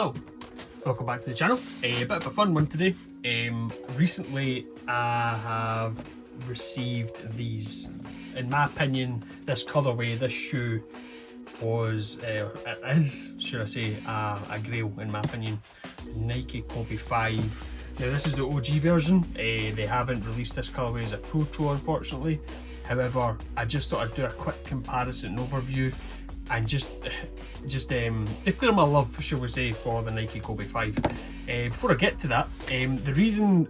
Hello, welcome back to the channel. A bit of a fun one today. Recently I have received these, in my opinion, this colourway, this shoe was, it is, should I say, a grail in my opinion. Nike Kobe 5. Now this is the OG version. They haven't released this colourway as a Protro unfortunately. However, I just thought I'd do a quick comparison and overview and just declare my love, shall we say, for the Nike Kobe 5. Before I get to that, the reason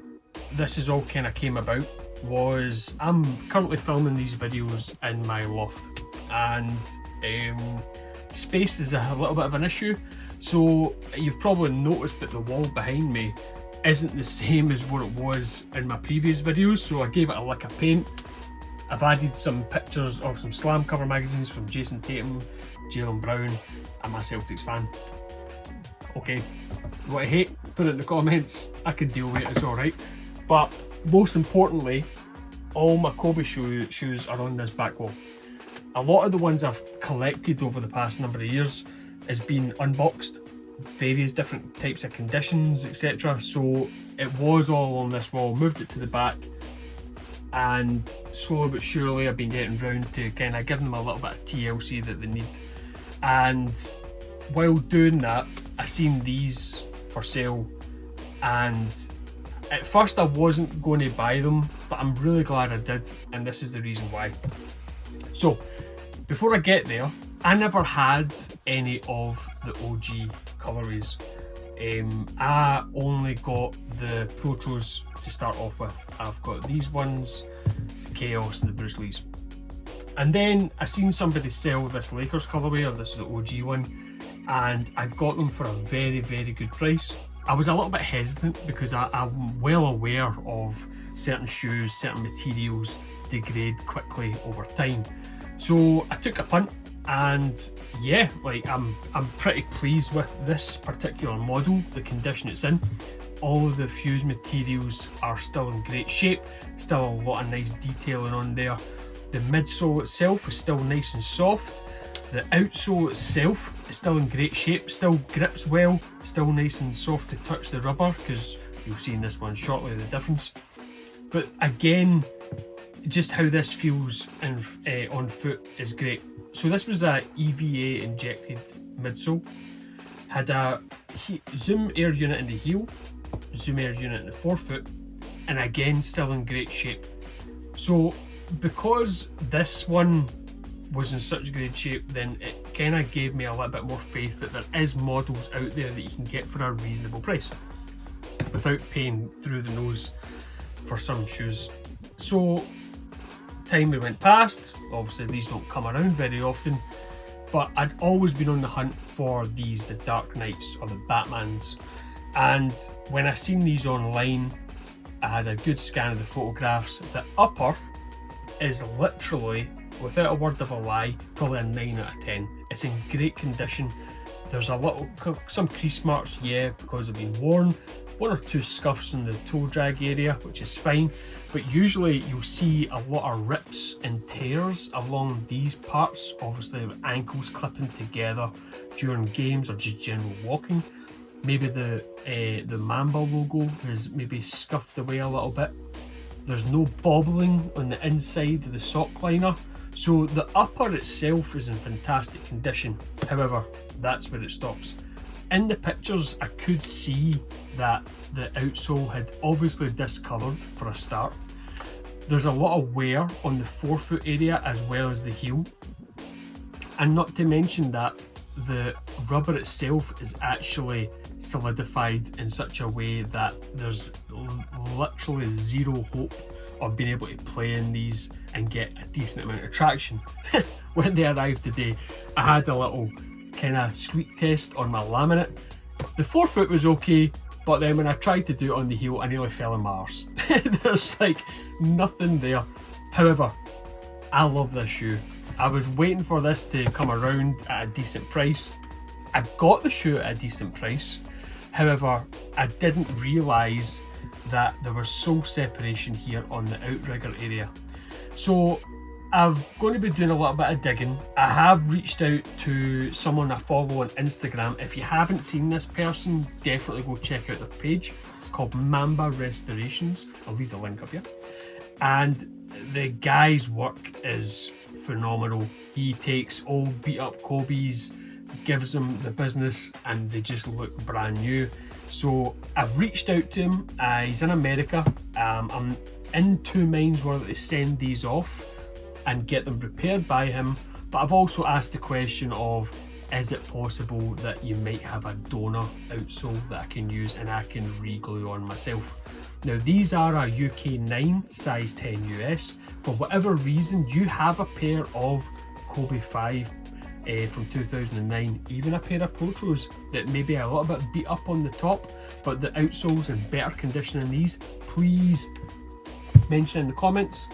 this is all kind of came about was I'm currently filming these videos in my loft, and space is a little bit of an issue. So you've probably noticed that the wall behind me isn't the same as what it was in my previous videos, so I gave it a lick of paint. I've added some pictures of some slam cover magazines from Jason Tatum, Jaylen Brown, and my Celtics fan. Okay, what I hate, put it in the comments. I can deal with it, it's alright. But most importantly, all my Kobe shoes are on this back wall. A lot of the ones I've collected over the past number of years has been unboxed, various different types of conditions, etc. So it was all on this wall, moved it to the back, and slowly but surely I've been getting round to kind of giving them a little bit of TLC that they need. And while doing that, I seen these for sale, and at first I wasn't going to buy them, but I'm really glad I did, and this is the reason why. So before I get there, I never had any of the OG colourways. I only got the Protros to start off with. I've got these ones, the Chaos and the Bruce Lees. And then I seen somebody sell this Lakers colourway, or this is the OG one, and I got them for a very, very good price. I was a little bit hesitant because I'm well aware of certain shoes, certain materials degrade quickly over time. So I took a punt, and yeah, like I'm pretty pleased with this particular model, the condition it's in. All of the fused materials are still in great shape, still a lot of nice detailing on there. The midsole itself is still nice and soft. The outsole itself is still in great shape, still grips well, still nice and soft to touch the rubber, because you'll see in this one shortly the difference. But again, just how this feels on foot is great. So this was a EVA injected midsole, had a zoom air unit in the heel, zoom air unit in the forefoot, and again still in great shape. So because this one was in such great shape, then it kind of gave me a little bit more faith that there is models out there that you can get for a reasonable price without paying through the nose for some shoes. So time we went past, obviously these don't come around very often, but I'd always been on the hunt for these, the Dark Knights or the Batmans. And when I seen these online, I had a good scan of the photographs. The upper is literally, without a word of a lie, probably a 9 out of 10. It's in great condition. There's some crease marks, yeah, because they've been worn. 1 or 2 scuffs in the toe drag area, which is fine, but usually you'll see a lot of rips and tears along these parts, obviously with ankles clipping together during games or just general walking. Maybe the Mamba logo is maybe scuffed away a little bit. There's no bobbling on the inside of the sock liner, so the upper itself is in fantastic condition. However, that's where it stops. In the pictures, I could see that the outsole had obviously discoloured for a start. There's a lot of wear on the forefoot area as well as the heel. And not to mention that the rubber itself is actually solidified in such a way that there's literally zero hope of being able to play in these and get a decent amount of traction. When they arrived today, I had a little kind of squeak test on my laminate. The forefoot was okay, but then when I tried to do it on the heel, I nearly fell on my arse. There's like nothing there. However, I love this shoe. I was waiting for this to come around at a decent price. I got the shoe at a decent price. However, I didn't realise that there was sole separation here on the outrigger area. So I'm going to be doing a little bit of digging. I have reached out to someone I follow on Instagram. If you haven't seen this person, definitely go check out their page. It's called Mamba Restorations. I'll leave the link up here. And the guy's work is phenomenal. He takes old beat up Kobes, gives them the business, and they just look brand new. So I've reached out to him. He's in America. I'm in two minds whether to send these off and get them repaired by him, but I've also asked the question of, is it possible that you might have a donor outsole that I can use and I can re-glue on myself? Now these are a UK 9 size 10 US. For whatever reason you have a pair of Kobe 5 from 2009, even a pair of Protros that may be a little bit beat up on the top, but the outsole's in better condition than these, please mention in the comments.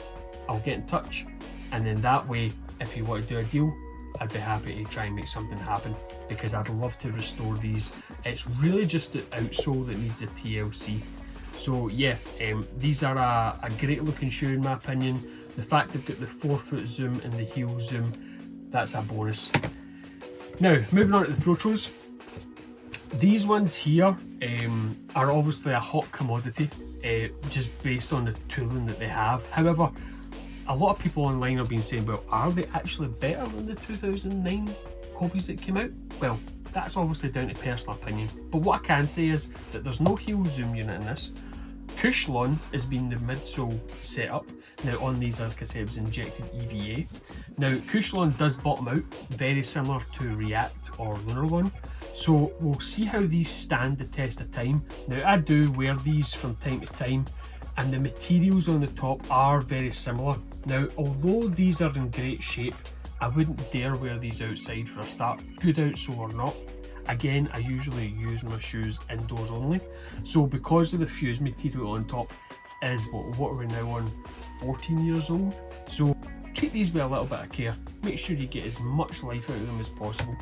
I'll get in touch, and then that way, if you want to do a deal, I'd be happy to try and make something happen, because I'd love to restore these. It's really just the outsole that needs a TLC. So yeah, these are a great looking shoe in my opinion. The fact they've got the 4-foot zoom and the heel zoom, that's a bonus. Now, moving on to the Protros. These ones here are obviously a hot commodity, just based on the tooling that they have. However, a lot of people online have been saying, well, are they actually better than the 2009 Kobes that came out? Well, that's obviously down to personal opinion. But what I can say is that there's no heel zoom unit in this. Cushlon has been the midsole setup. Now on these, like I said, it was injected EVA. Now Cushlon does bottom out, very similar to React or Lunarlon. So we'll see how these stand the test of time. Now I do wear these from time to time, and the materials on the top are very similar. Now, although these are in great shape, I wouldn't dare wear these outside for a start, good outsole or not. Again, I usually use my shoes indoors only. So because of the fused material on top is what are we now on, 14 years old? So treat these with a little bit of care. Make sure you get as much life out of them as possible.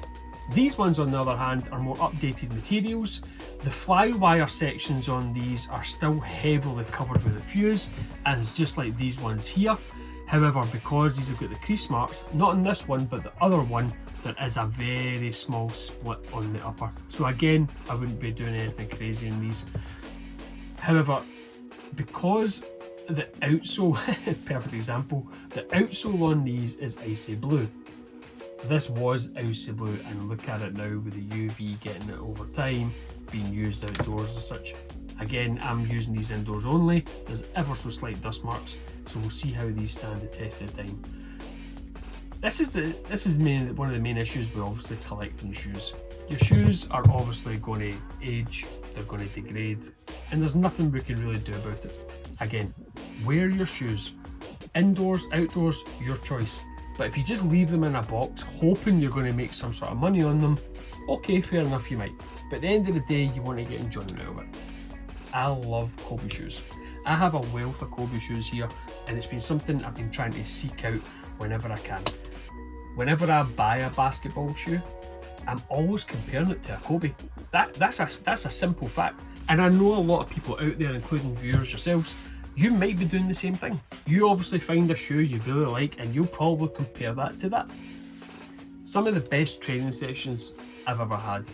These ones, on the other hand, are more updated materials. The flywire sections on these are still heavily covered with a fuse, and it's just like these ones here. However, because these have got the crease marks, not on this one, but the other one, there is a very small split on the upper. So again, I wouldn't be doing anything crazy in these. However, because the outsole, perfect example, the outsole on these is icy blue. This was icy blue, and look at it now with the UV getting it over time, being used outdoors and such. Again, I'm using these indoors only. There's ever so slight dust marks, so we'll see how these stand the test of time. This is one of the main issues with obviously collecting shoes. Your shoes are obviously going to age, they're going to degrade, and there's nothing we can really do about it. Again, wear your shoes. Indoors, outdoors, your choice. But if you just leave them in a box, hoping you're going to make some sort of money on them, okay, fair enough, you might. But at the end of the day, you want to get enjoyment out of it. I love Kobe shoes. I have a wealth of Kobe shoes here, and it's been something I've been trying to seek out whenever I can. Whenever I buy a basketball shoe, I'm always comparing it to a Kobe. That's a simple fact. And I know a lot of people out there, including viewers yourselves, you might be doing the same thing. You obviously find a shoe you really like, and you'll probably compare that to that. Some of the best training sessions I've ever had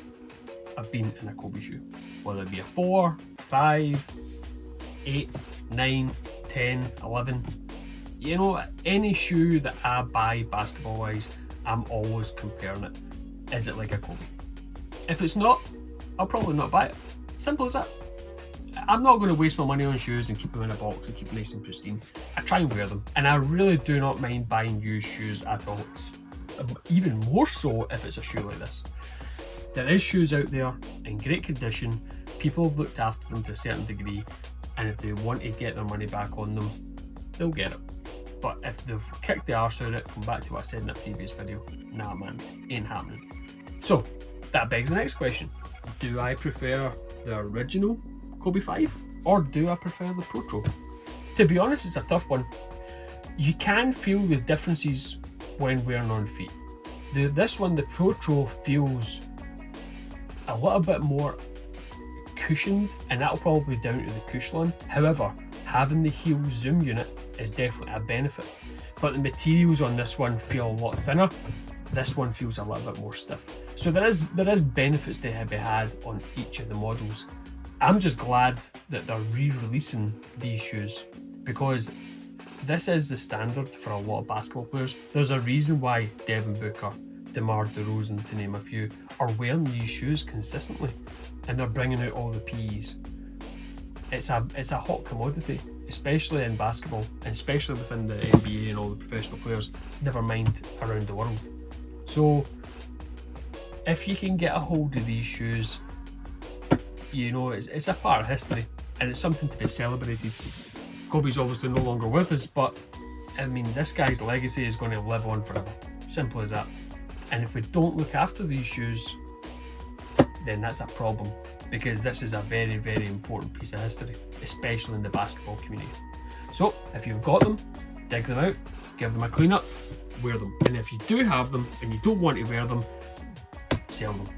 have been in a Kobe shoe. Whether it be a 4, 5, 8, 9, 10, 11. You know, any shoe that I buy basketball wise, I'm always comparing it. Is it like a Kobe? If it's not, I'll probably not buy it. Simple as that. I'm not going to waste my money on shoes and keep them in a box and keep them nice and pristine. I try and wear them, and I really do not mind buying used shoes at all. It's even more so if it's a shoe like this. There is shoes out there in great condition. People have looked after them to a certain degree, and if they want to get their money back on them, they'll get it. But if they've kicked the arse out of it, come back to what I said in a previous video, nah man, ain't happening. So that begs the next question. Do I prefer the original Kobe 5 or do I prefer the Protro? To be honest, it's a tough one. You can feel the differences when wearing on feet. This one, the Protro, feels a little bit more cushioned, and that'll probably be down to the Cushlon. However, having the heel zoom unit is definitely a benefit. but the materials on this one feel a lot thinner. This one feels a little bit more stiff. So there is benefits to be had on each of the models. I'm just glad that they're re-releasing these shoes, because this is the standard for a lot of basketball players. There's a reason why Devin Booker, DeMar DeRozan, to name a few, are wearing these shoes consistently, and they're bringing out all the PEs. It's a hot commodity, especially in basketball, and especially within the NBA and all the professional players, never mind around the world. So if you can get a hold of these shoes, you know, it's a part of history, and it's something to be celebrated. Kobe's obviously no longer with us, but I mean, this guy's legacy is going to live on forever. Simple as that. And if we don't look after these shoes, then that's a problem, because this is a very, very important piece of history, especially in the basketball community. So if you've got them, dig them out, give them a clean up, wear them. And if you do have them and you don't want to wear them, sell them.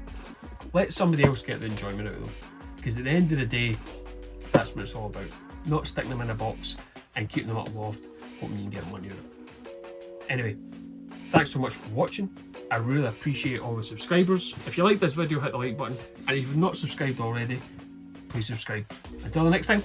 Let somebody else get the enjoyment out of them, because at the end of the day, that's what it's all about. Not sticking them in a box and keeping them up aloft, hoping you can get money out of it. Anyway, thanks so much for watching. I really appreciate all the subscribers. If you like this video, hit the like button, and if you've not subscribed already, please subscribe. Until the next time,